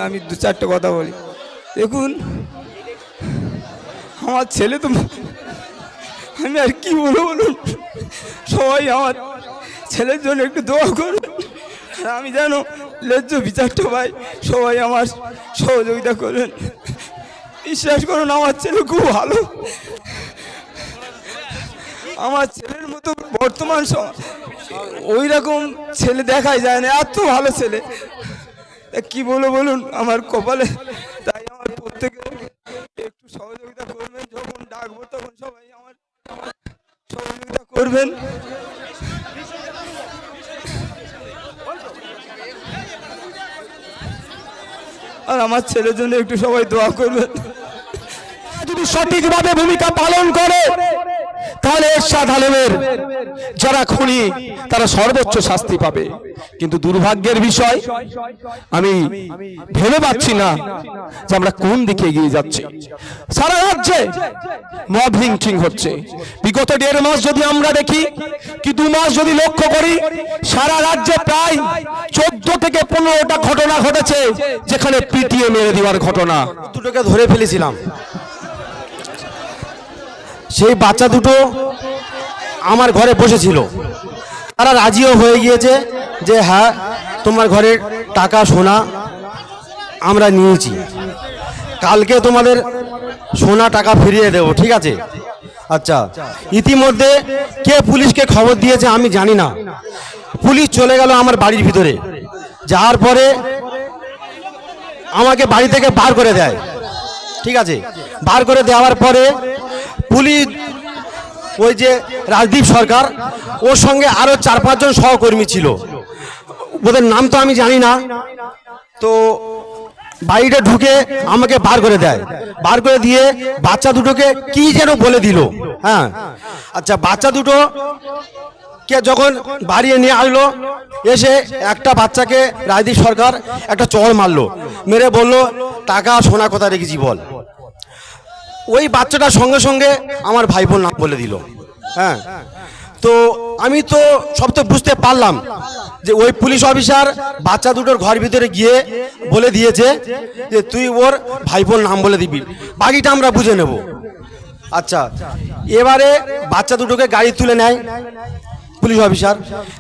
আমি দু চারটে কথা বলি। দেখুন আমার ছেলে তো, আমি আর কি বলবো বলুন, সবাই আমার ছেলের জন্য একটু দোয়া করুন। আর আমি যেন ন্যায্য বিচারটা পাই, সবাই আমার সহযোগিতা করবেন। বিশ্বাস করুন আমার ছেলে খুব ভালো, আমার ছেলের মতো বর্তমান ওই রকম ছেলে দেখাই যায় না, এত ভালো ছেলে। কি বলবো বলুন আমার কপালে। তাই আমার প্রত্যেকে একটু সহযোগিতা করবেন, যখন ডাকবো তখন সবাই আমার সহযোগিতা করবেন। আর আমার ছেলের জন্য একটু সবাই দোয়া করবেন। যদি সঠিকভাবে ভূমিকা পালন করে তাহলে এরশাদ আলমের যারা খুনি তারা সর্বোচ্চ শাস্তি পাবে। কিন্তু দুর্ভাগ্যের বিষয়, আমি ভেবে পাচ্ছি না যে আমরা কোন দিকে এগিয়ে যাচ্ছি। সারা রাজ্যে মব লিঞ্চিং হচ্ছে। বিগত 1.5 মাস যদি আমরা দেখি কি 2 মাস যদি লক্ষ্য করি, সারা রাজ্যে প্রায় 14 থেকে 15টা ঘটনা ঘটেছে যেখানে পিটিয়ে মেরে দেওয়ার ঘটনা। দুটোকে ধরে ফেলেছিলাম, সেই বাচ্চা দুটো আমার ঘরে বসেছিল। তারা রাজিও হয়ে গিয়েছে যে হ্যাঁ তোমার ঘরের টাকা সোনা আমরা নিয়েছি, কালকে তোমাদের সোনা টাকা ফিরিয়ে দেবো, ঠিক আছে। আচ্ছা, ইতিমধ্যে কে পুলিশকে খবর দিয়েছে আমি জানি না। পুলিশ চলে গেল আমার বাড়ির ভিতরে, যাওয়ার পরে আমাকে বাড়ি থেকে বার করে দেয়, ঠিক আছে। বার করে দেওয়ার পরে পুলিশ, ওই যে রাজদীপ সরকার, ওর সঙ্গে আরো 4-5 জন সহকর্মী ছিল, ওদের নাম তো আমি জানি না। তো বাড়িটা ঢুকে আমাকে বার করে দেয়, বার করে দিয়ে বাচ্চা দুটোকে কি যেন বলে দিল। হ্যাঁ, আচ্ছা, বাচ্চা দুটো কে যখন বাড়িয়ে নিয়ে আসলো, এসে একটা বাচ্চাকে রাজদীপ সরকার একটা চড় মারলো, মেরে বলল টাকা সোনা কোথায় রেখেছি বল। ওই বাচ্চাটার সঙ্গে সঙ্গে আমার ভাইবোন নাম বলে দিল। হ্যাঁ, তো আমি তো সব তো বুঝতে পারলাম যে ওই পুলিশ অফিসার বাচ্চা দুটোর ঘর ভিতরে গিয়ে বলে দিয়েছে যে তুই ওর ভাইবোন নাম বলে দিবি, বাকিটা আমরা বুঝে নেব। আচ্ছা, এবারে বাচ্চা দুটোকে গাড়ি তুলে নেয় পুলিশ অফিসার,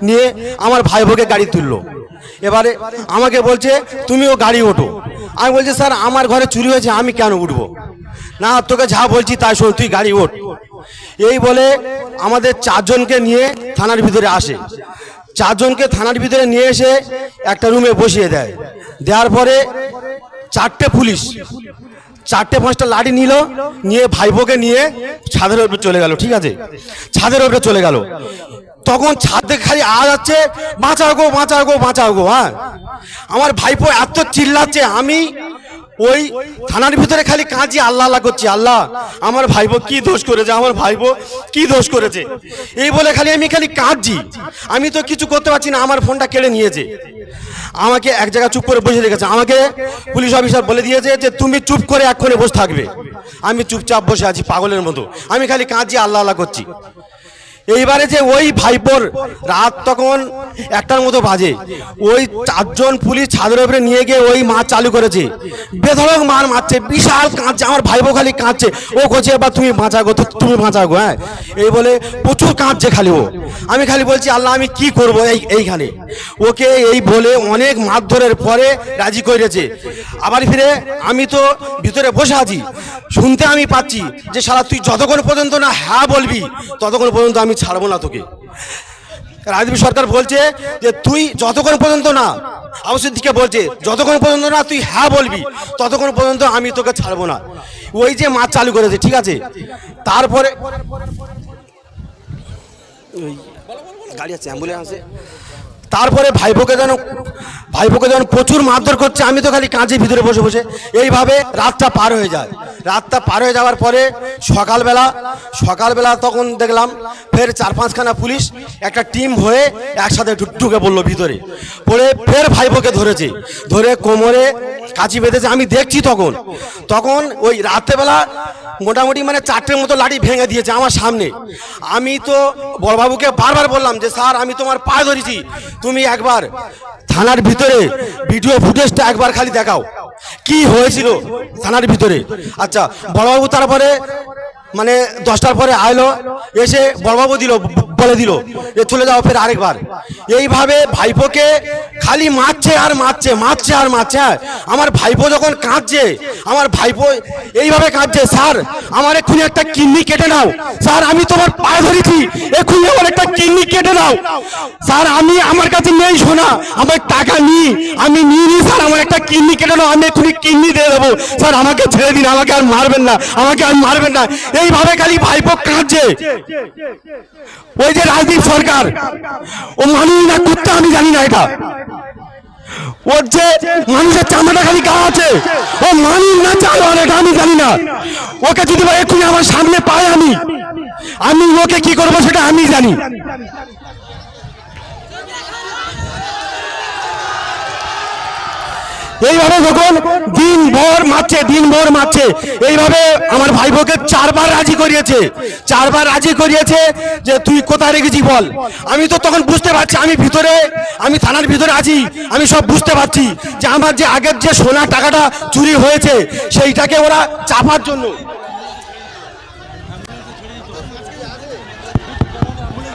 নিয়ে আমার ভাইবোকে গাড়ি তুললো। এবারে আমাকে বলছে তুমিও গাড়ি ওঠো। আমি বলছি স্যার আমার ঘরে চুরি হয়েছে, আমি কেন উঠবো না, তোকে যা বলছি তাই শোন, তুই গাড়ি ওঠ। এই বলে আমাদের 4 জনকে নিয়ে থানার ভিতরে আসে। 4 জনকে থানার ভিতরে নিয়ে এসে একটা রুমে বসিয়ে দেয়। দেওয়ার পরে 4টে পুলিশ 4-5টা লাঠি নিল, নিয়ে ভাইবোকে নিয়ে ছাদের উপরে চলে গেল, ঠিক আছে। ছাদের উপরে চলে গেল, তখন ছাদ থেকে খালি আওয়াজ যাচ্ছে বাঁচাও গো বাঁচাও গো বাঁচাও গো। হ্যাঁ, আমার ভাইপো এত চিল্লাচ্ছে, আমি ওই থানার ভিতরে খালি কাঁদছি, আল্লাহ আল্লাহ করছি, আল্লাহ আমার ভাইপো কি দোষ করেছে, আমার ভাইপো কি দোষ করেছে, এই বলে আমি খালি কাঁদছি। আমি তো কিছু করতে পারছি না, আমার ফোনটা কেড়ে নিয়েছে, আমাকে এক জায়গায় চুপ করে বসে রেখেছে। আমাকে পুলিশ অফিসার বলে দিয়েছে যে তুমি চুপ করে এক্ষণে বসে থাকবে। আমি চুপচাপ বসে আছি পাগলের মতো, আমি খালি কাঁদছি, আল্লাহ আল্লাহ করছি। এইবারে যে ওই ভাইপোর রাত তখন 1টার মতো বাজে, ওই 4 জন পুলিশ ছাদের উপরে নিয়ে গিয়ে ওই মার চালু করেছে, বেধড়ক মার মারছে, বিশাল কাঁদছে, আমার ভাইপো খালি কাঁদছে, ও করছে এবার তুমি বাঁচাগো, তুমি বাঁচাগো। হ্যাঁ, এই বলে প্রচুর কাঁদছে খালি ও। আমি খালি বলছি আল্লাহ আমি কি করবো এইখানে। ওকে এই বলে অনেক মারধরের পরে রাজি করেছে। আবার ফিরে আমি তো ভিতরে বসে আছি, শুনতে আমি পাচ্ছি যে শালা তুই যতক্ষণ পর্যন্ত না হ্যাঁ বলবি ততক্ষণ পর্যন্ত আমি ছাড়বো না তোকে। রাজদীপ সরকার বলছে যে তুই যতক্ষণ পর্যন্ত না, আবাসের দিকে বলছে যতক্ষণ পর্যন্ত না তুই হ্যাঁ বলবি ততক্ষণ পর্যন্ত আমি তোকে ছাড়বো না। ওই যে মাছ চালু করেছে, ঠিক আছে। তারপরে গাড়ি আছে, অ্যাম্বুলেন্স আছে। তারপরে ভাইপোকে যেন প্রচুর মারধর করছে, আমি তো খালি কাঁচে ভিতরে বসে বসে। এইভাবে রাতটা পার হয়ে যায়। রাতটা পার হয়ে যাওয়ার পরে সকালবেলা তখন দেখলাম ফের 4-5খানা পুলিশ একটা টিম হয়ে একসাথে ঢুকে পড়লো ভিতরে, পড়ে ফের ভাইপোকে ধরেছে, ধরে কোমরে কাঁচি বেঁধেছে। আমি দেখছি তখন ওই রাত্রেবেলা মোটামুটি 4টের মতো লাঠি ভেঙে দিয়েছে আমার সামনে। আমি তো বড়বাবুকে বারবার বললাম যে স্যার আমি তোমার পায়ে ধরেছি, তুমি একবার থানার ভিতরে ভিডিও ফুটেজটা একবার খালি দেখাও। কি হয়েছিল থানার ভিতরে। আচ্ছা, বড়বাবু তারপরে মানে 10টার পরে আইলো, এসে বড়বাবু বলে দিল যে চলে যাও ফের আরেকবার। এইভাবে ভাইপোকে খালি মারছে আর মারছে, মারছে আর মারছে। আমার ভাইপো যখন কাঁদছে, আমার ভাইপো এইভাবে কাঁদছে, স্যার আমার এক্ষুনি একটা কিডনি কেটে নাও, স্যার আমি তোমার পায়ে ধরেছি, এক্ষুনি আমার একটা কিডনি কেটে দাও স্যার, আমি আমার কাছে নেই সোনা, আমার টাকা নিই, আমি নিয়ে নিই স্যার, আমার একটা কিডনি কেটে নাও, আমি এক্ষুনি কিডনি দিয়ে দেবো স্যার, আমাকে ছেড়ে দিন, আমাকে আর মারবেন না, আমাকে আর মারবেন না। এইভাবে খালি ভাইপো কাঁদছে। ওই যে রাজদীপ সরকার, ও মানুষ না কুত্তা আমি জানি না, এটা ওর যে মানুষের চামড়া খালি গা আছে, ও মানুষ না চালোয়ার এটা আমি জানি না। ওকে যদি এক্ষুনি আমার সামনে পাই, আমি ওকে কি করবো সেটা আমি জানি। এইভাবে যখন দিনভর মারছে, এইভাবে আমার ভাইবোকে 4বার রাজি করিয়েছে যে তুই কোথায় রেখেছি বল। আমি তো তখন বুঝতে পারছি, আমি থানার ভিতরে আছি, আমি সব বুঝতে পারছি যে আমার যে আগের যে সোনা টাকাটা চুরি হয়েছে সেইটাকে ওরা চাপার জন্য।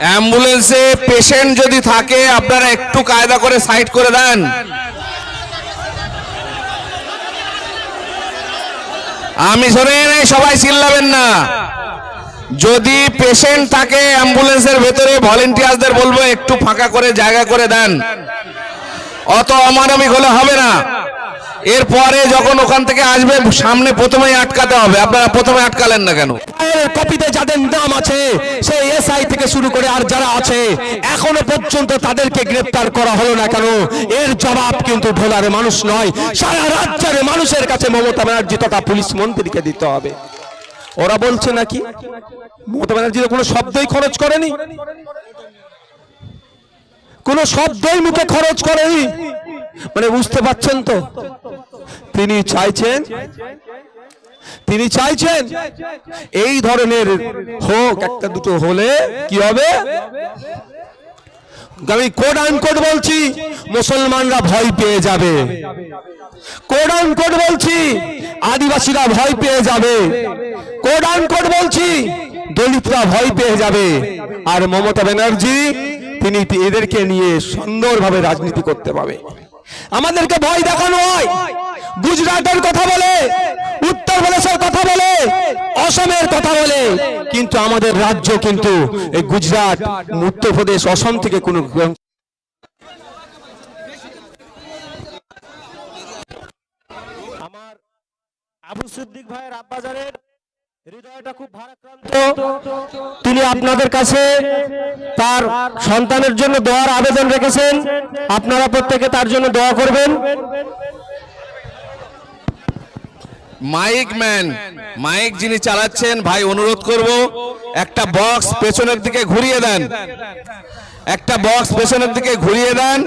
অ্যাম্বুলেন্সে পেশেন্ট যদি থাকে আপনারা একটু কায়দা করে সাইড করে দেন। আমি শোনেন, সবাই চিল্লাবেন না। যদি পেশেন্ট থাকে অ্যাম্বুলেন্সের ভেতরে, ভলেন্টিয়ারদের বলবো একটু ফাঁকা করে জায়গা করে দেন, অত অমানবিক হলে হবে না। এরপরে যখন ওখান থেকে আসবে সামনে প্রথমেই আটকাতে হবে। আপনারা প্রথমে আটকালেন না কেন? কপিতে যাদের নাম আছে সেই এসআই থেকে শুরু করে আর যারা আছে এখনো পর্যন্ত তাদেরকে গ্রেফতার করা হলো না কেন? এর জবাব কিন্তু ভোলার মানুষ নয়, সারা রাজ্যের মানুষের কাছে মমতা ব্যানার্জি তথা পুলিশ মন্ত্রীকে দিতে হবে। ওরা বলছে নাকি মমতা ব্যানার্জি কোনো শব্দই খরচ করেনি, কোনো শব্দই মুখে খরচ করেনি। মানে বুঝতে পাচ্ছেন তো, তিনি চাইছেন এই ধরনের হোক, একটা দুটো হলে কি হবে। আমি কোড আনকোড বলছি, মুসলমানরা ভয় পেয়ে যাবে, কোড আনকোড বলছি, আদিবাসীরা ভয় পেয়ে যাবে, কোড আনকোড বলছি, দলিতরা ভয় পেয়ে যাবে। আর মমতা ব্যানার্জি তিনি এদেরকে নিয়ে সুন্দরভাবে রাজনীতি করতে পারবে। আমাদেরকে ভয় দেখানো হয়, গুজরাটের কথা বলে, উত্তরপ্রদেশের কথা বলে, অসমের কথা বলে, কিন্তু আমাদের রাজ্য কিন্তু এই গুজরাট, উত্তরপ্রদেশ, অসম থেকে কোনো আমার আবু সিদ্দিক ভাইয়ের আব্বাজানের হৃদয়টা খুব ভারাক্রান্ত। তিনি আপনাদের কাছে তার সন্তানের জন্য দোয়ার আবেদন রেখেছেন, আপনারা প্রত্যেকে তার জন্য দোয়া করবেন। মাইক যিনি চালাচ্ছেন ভাই, অনুরোধ করব একটা বক্স পেছনের দিকে ঘুরিয়ে দেন, একটা বক্স পেছনের দিকে ঘুরিয়ে দেন।